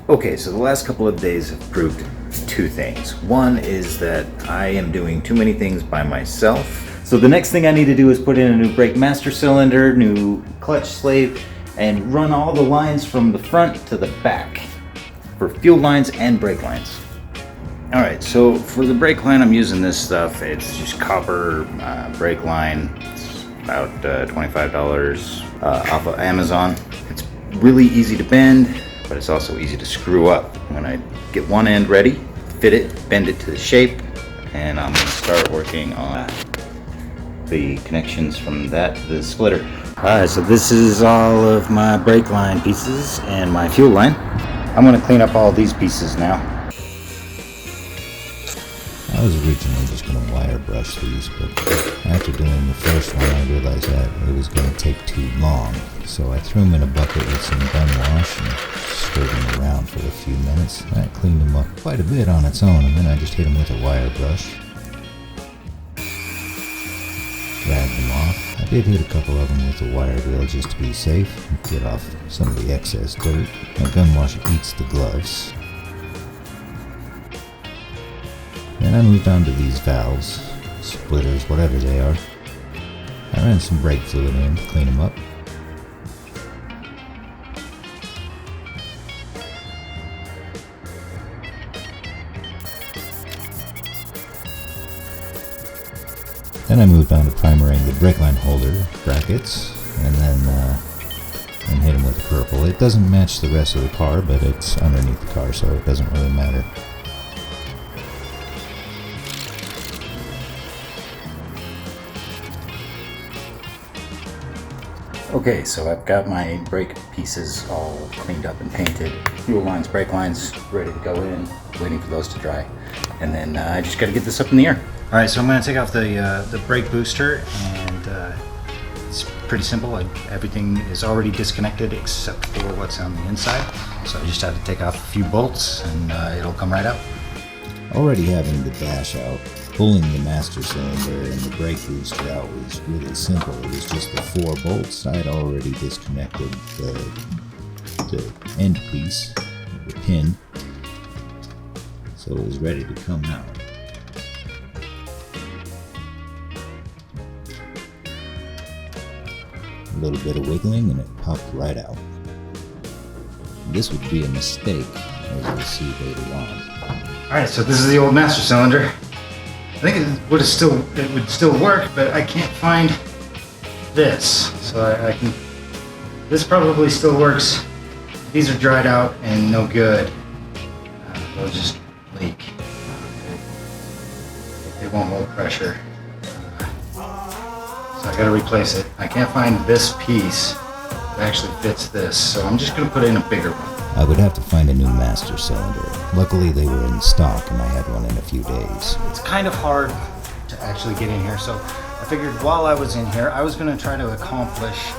Okay, so the last couple of days have proved two things. One is that I am doing too many things by myself. So the next thing I need to do is put in a new brake master cylinder, new clutch slave, and run all the lines from the front to the back for fuel lines and brake lines. Alright, so for the brake line I'm using this stuff. It's just copper brake line. It's about $25 off of Amazon. It's really easy to bend, but it's also easy to screw up. When I get one end ready, fit it, bend it to the shape, and I'm going to start working on the connections from that to the splitter. Alright, so this is all of my brake line pieces and my fuel line. I'm going to clean up all these pieces now. I was originally just going to wire brush these, but after doing the first one I realized that it was going to take too long. So I threw them in a bucket with some gun wash and stirred them around for a few minutes. That cleaned them up quite a bit on its own, and then I just hit them with a wire brush. Dragged them off. I did hit a couple of them with a wire wheel just to be safe and get off some of the excess dirt. My gun wash eats the gloves. Then I moved on to these valves, splitters, whatever they are. I ran some brake fluid in to clean them up. Then I moved on to primering the brake line holder brackets, and then hit them with the purple. It doesn't match the rest of the car, but it's underneath the car, so it doesn't really matter. Okay, so I've got my brake pieces all cleaned up and painted. Fuel lines, brake lines, ready to go in, waiting for those to dry. And then I just got to get this up in the air. All right, so I'm going to take off the brake booster, and it's pretty simple. Everything is already disconnected except for what's on the inside. So I just have to take off a few bolts, and it'll come right out. Already having the dash out, pulling the master cylinder and the brake booster out was really simple. It was just the 4 bolts. I had already disconnected the end piece, the pin, so it was ready to come out. A little bit of wiggling and it popped right out. This would be a mistake, as we'll see later on. Alright, so this is the old master cylinder. I think it would still work, but I can't find this. So I can. This probably still works. These are dried out and no good. They'll just leak. They won't hold pressure. So I gotta replace it. I can't find this piece that actually fits this, so I'm just gonna put in a bigger one. I would have to find a new master cylinder. Luckily they were in stock and I had one in a few days. It's kind of hard to actually get in here, so I figured while I was in here I was going to try to accomplish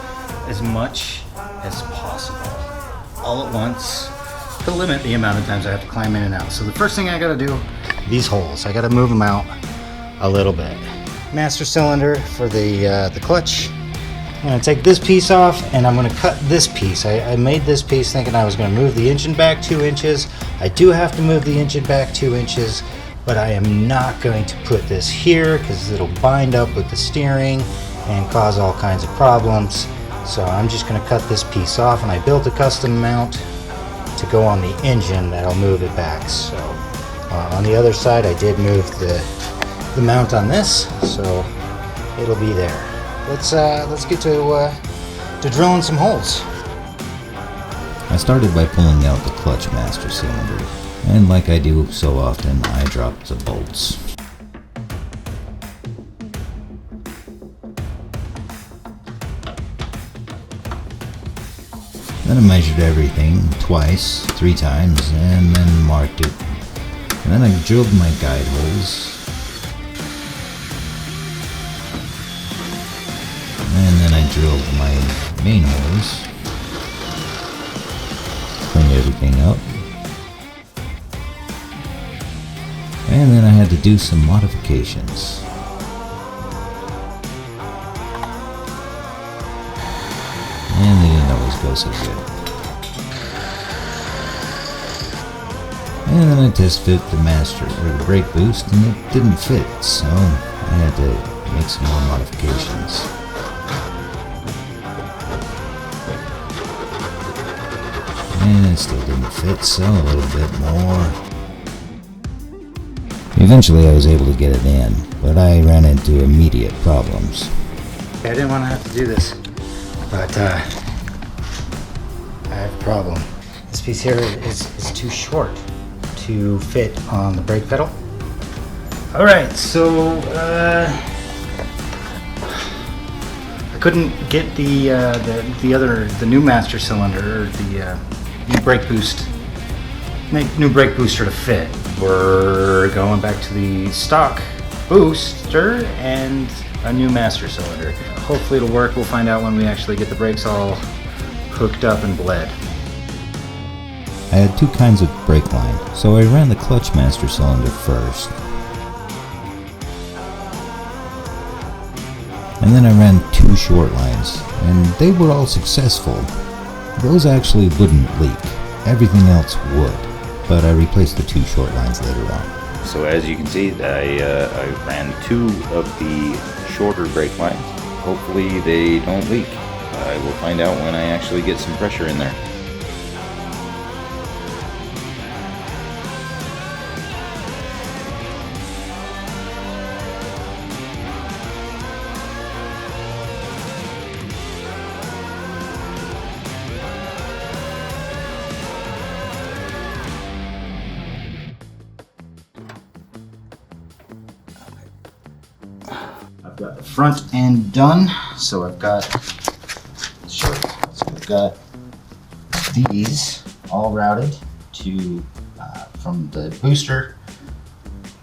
as much as possible all at once to limit the amount of times I have to climb in and out. So the first thing I got to do, these holes, I got to move them out a little bit. Master cylinder for the clutch. I'm going to take this piece off and I'm going to cut this piece. I made this piece thinking I was going to move the engine back 2 inches. I do have to move the engine back 2 inches, but I am not going to put this here because it'll bind up with the steering and cause all kinds of problems. So I'm just going to cut this piece off, and I built a custom mount to go on the engine that'll move it back. So on the other side I did move the mount on this, so it'll be there. Let's get to drilling some holes. I started by pulling out the clutch master cylinder, and like I do so often, I dropped the bolts. Then I measured everything twice, 3 times, and then marked it. And then I drilled my guide holes. And then I drilled my main holes. Cleaned everything up. And then I had to do some modifications. And they didn't always go so good. And then I test fit the master or the brake boost, and it didn't fit, so I had to make some more modifications. And it still didn't fit, so a little bit more. Eventually I was able to get it in, but I ran into immediate problems. I didn't want to have to do this, but I have a problem. This piece here is too short to fit on the brake pedal. All right, so I couldn't get the new master cylinder or the new brake booster to fit. We're going back to the stock booster and a new master cylinder. Hopefully it'll work. We'll find out when we actually get the brakes all hooked up and bled. I had two kinds of brake line, so I ran the clutch master cylinder first. And then I ran two short lines, and they were all successful. Those actually wouldn't leak. Everything else would, but I replaced the two short lines later on. So as you can see, I ran two of the shorter brake lines. Hopefully they don't leak. I will find out when I actually get some pressure in there. I've got the front end done, so I've got these all routed to from the booster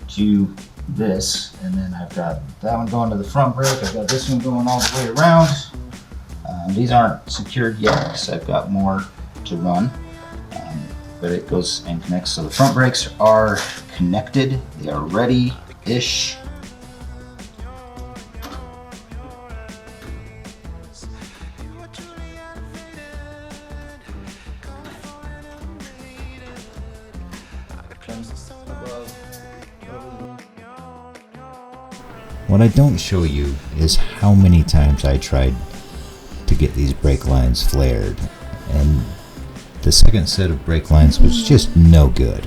to this, and then I've got that one going to the front brake. I've got this one going all the way around. These aren't secured yet because I've got more to run, but it goes and connects. So the front brakes are connected. They are ready-ish. What I don't show you is how many times I tried to get these brake lines flared, and the second set of brake lines was just no good.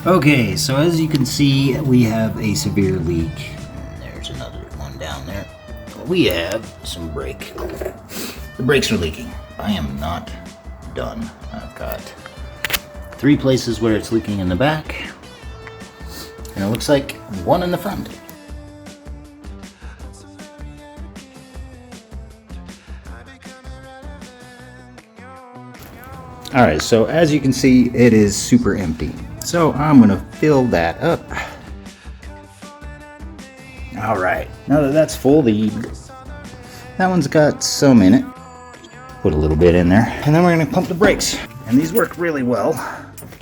Okay, so as you can see, we have a severe leak. There's another one down there. We have some brake. The brakes are leaking. I am not done. I've got 3 places where it's leaking in the back, and it looks like one in the front. Alright, so as you can see, it is super empty. So I'm gonna fill that up. Alright, now that that's full, that one's got some in it. Put a little bit in there, and then we're gonna pump the brakes. And these work really well.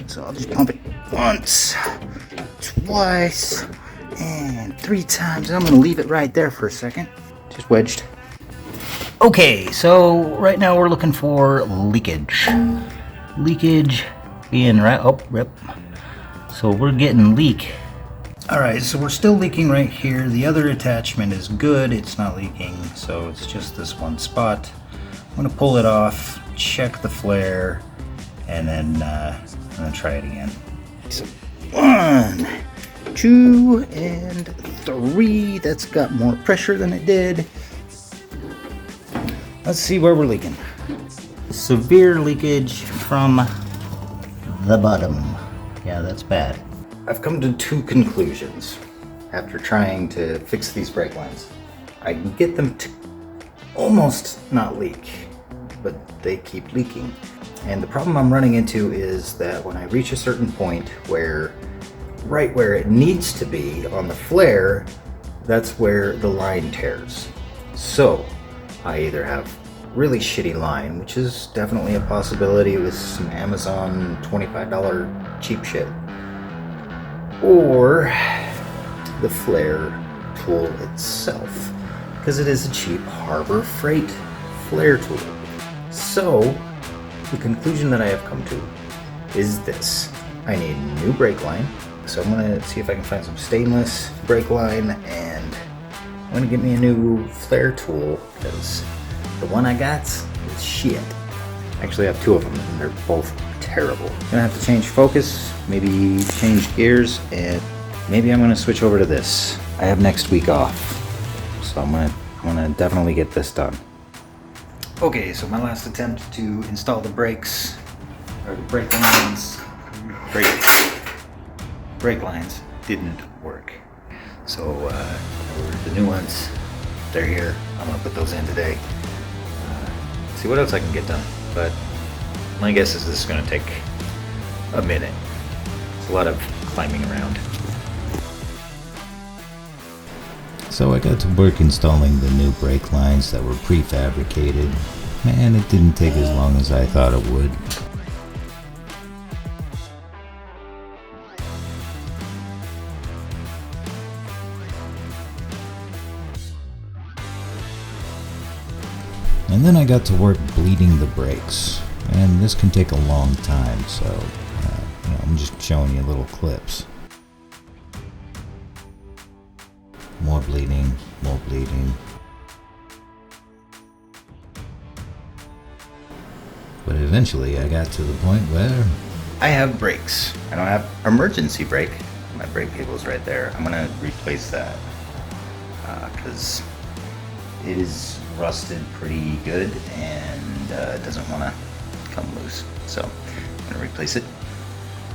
So I'll just pump it once, twice, and 3 times. I'm gonna leave it right there for a second. Just wedged. Okay, so right now we're looking for leakage. Leakage being right, oh, rip. So we're getting leak. All right, so we're still leaking right here. The other attachment is good, it's not leaking, so it's just this one spot. I'm gonna pull it off, check the flare, and then I'm gonna try it again. So 1, 2, and 3. That's got more pressure than it did. Let's see where we're leaking. Severe leakage from the bottom. Yeah, that's bad. I've come to 2 conclusions after trying to fix these brake lines. I can get them to almost not leak, but they keep leaking. And the problem I'm running into is that when I reach a certain point where, right where it needs to be on the flare, that's where the line tears. So I either have really shitty line, which is definitely a possibility with some Amazon $25 cheap shit, or the flare tool itself, because it is a cheap Harbor Freight flare tool. So, the conclusion that I have come to is this. I need a new brake line, so I'm going to see if I can find some stainless brake line, and I'm going to get me a new flare tool, because the one I got is shit. Actually, I have two of them, and they're both terrible. Gonna have to change focus, maybe change gears, and maybe I'm gonna switch over to this. I have next week off, so I'm gonna definitely get this done. Okay, so my last attempt to install the brakes, or the brake lines, brake lines didn't work. So the new ones, they're here. I'm gonna put those in today. See what else I can get done. But my guess is this is going to take a minute. It's a lot of climbing around. So I got to work installing the new brake lines that were prefabricated. Man, it didn't take as long as I thought it would. And then I got to work bleeding the brakes, and this can take a long time, so I'm just showing you little clips. More bleeding, more bleeding. But eventually I got to the point where I have brakes. I don't have emergency brake. My brake cable's right there. I'm gonna replace that because it is rusted pretty good and it doesn't want to come loose. So I'm gonna replace it.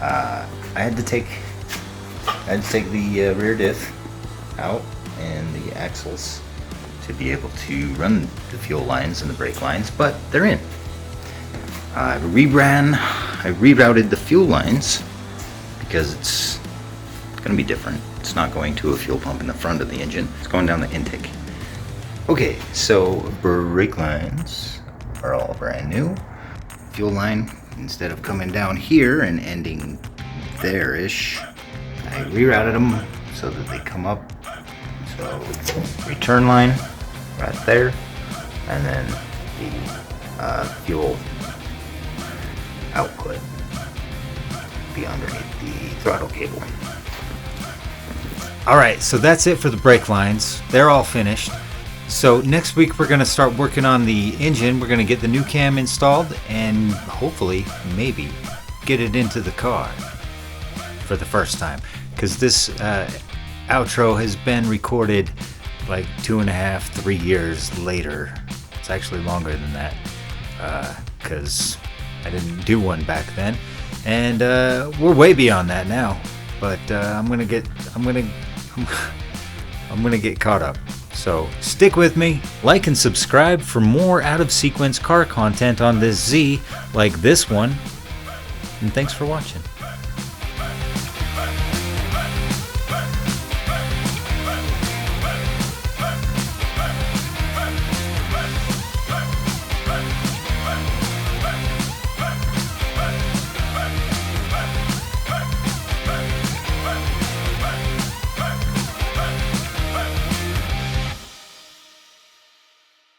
I had to take the rear diff out and the axles to be able to run the fuel lines and the brake lines, but they're in. I rerouted the fuel lines because it's gonna be different. It's not going to a fuel pump in the front of the engine. It's going down the intake. Okay, so brake lines are all brand new. Fuel line, instead of coming down here and ending there-ish, I rerouted them so that they come up. So return line right there, and then the fuel output be underneath the throttle cable. Alright, so that's it for the brake lines. They're all finished. So next week we're going to start working on the engine. We're going to get the new cam installed and hopefully, maybe, get it into the car for the first time. Because this outro has been recorded like 2.5, 3 years later. It's actually longer than that because I didn't do one back then. And we're way beyond that now. But I'm gonna get caught up. So stick with me, like and subscribe for more out of sequence car content on this Z, like this one. And thanks for watching.